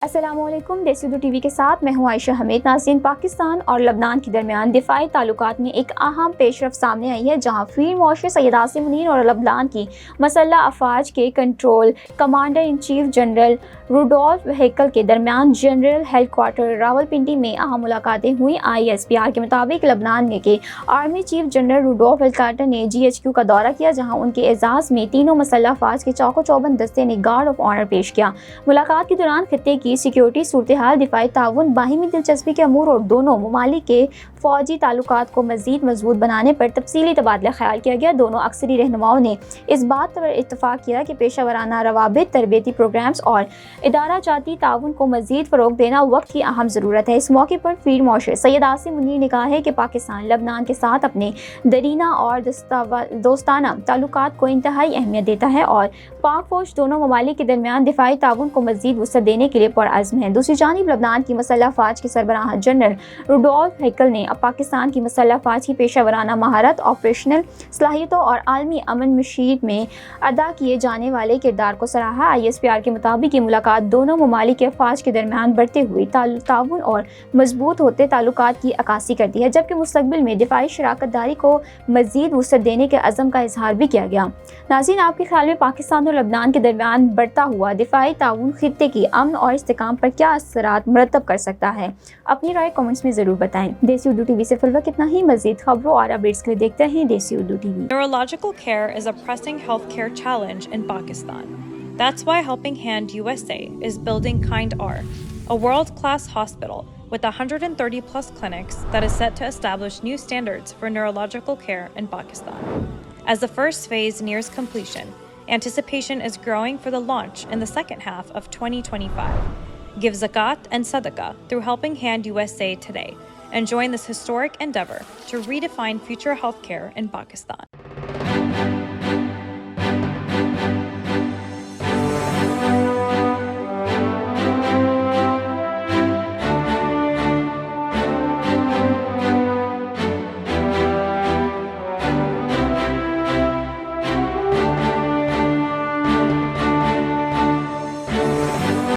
السلام علیکم، دیسی اردو ٹی وی کے ساتھ میں ہوں عائشہ حمید۔ ناظرین، پاکستان اور لبنان کے درمیان دفاعی تعلقات میں ایک اہم پیش رفت سامنے آئی ہے، جہاں فیلڈ مارشل سید عاصم منیر اور لبنان کی مسلح افواج کے control commander in chief general Rodolphe Haykal کے درمیان جنرل ہیڈ کوارٹر راولپنڈی میں اہم ملاقاتیں ہوئیں۔ ISPR کے مطابق لبنان کے آرمی چیف جنرل روڈولف ہیکل نے GHQ کا دورہ کیا، جہاں ان کے اعزاز میں تینوں مسلح افواج کے چاق و چوبند دستے نے گارڈ آف آنر پیش کیا۔ ملاقات کے دوران خطے کی سیکیورٹی صورتحال، دفاعی تعاون، باہمی دلچسپی کے امور اور دونوں ممالک کے فوجی تعلقات کو مزید مضبوط بنانے پر تفصیلی تبادلہ خیال کیا گیا۔ دونوں عسکری رہنماؤں نے اس بات پر اتفاق کیا کہ پیشہ ورانہ روابط، تربیتی پروگرامز اور ادارہ جاتی تعاون کو مزید فروغ دینا وقت کی اہم ضرورت ہے۔ اس موقع پر فیلڈ مارشل سید عاصم منیر نے کہا ہے کہ پاکستان لبنان کے ساتھ اپنے درینہ اور دوستانہ تعلقات کو انتہائی اہمیت دیتا ہے اور پاک فوج دونوں ممالک کے درمیان دفاعی تعاون کو مزید وسعت دینے کے لیے پرعزم ہے۔ دوسری جانب لبنان کی مسلح افواج کے سربراہ جنرل روڈولف ہیکل نے پاکستان کی مسلح افواج کی پیشہ ورانہ مہارت، آپریشنل صلاحیتوں اور عالمی امن مشیر میں ادا کیے جانے والے کردار کو سراہا۔ ISPR کے مطابق یہ ملاقات دونوں ممالک کے افواج کے درمیان بڑھتے ہوئے تعاون اور مضبوط ہوتے تعلقات کی عکاسی کرتی ہے، جبکہ مستقبل میں دفاعی شراکت داری کو مزید وسعت دینے کے عزم کا اظہار بھی کیا گیا۔ ناظرین، آپ کے خیال میں پاکستان اور لبنان کے درمیان بڑھتا ہوا دفاعی تعاون خطے کی امن اور استحکام پر کیا اثرات مرتب کر سکتا ہے؟ اپنی رائے کمنٹس میں ضرور بتائیں۔ دیسی اردو ٹی وی سے فی الوقت اتنا ہی۔ مزید خبروں اور اپڈیٹس کے لیے دیکھتے ہیں دیسی Urdu T V. Neurological care is a pressing healthcare challenge in Pakistan. That's why Helping Hand USA is building Kind-R, a world-class hospital with 130-plus clinics that is set to establish new standards for neurological care in Pakistan. As the first phase nears completion, anticipation is growing for the launch in the second half of 2025. Give zakat and sadaqah through Helping Hand USA today and join this historic endeavor to redefine future healthcare in Pakistan.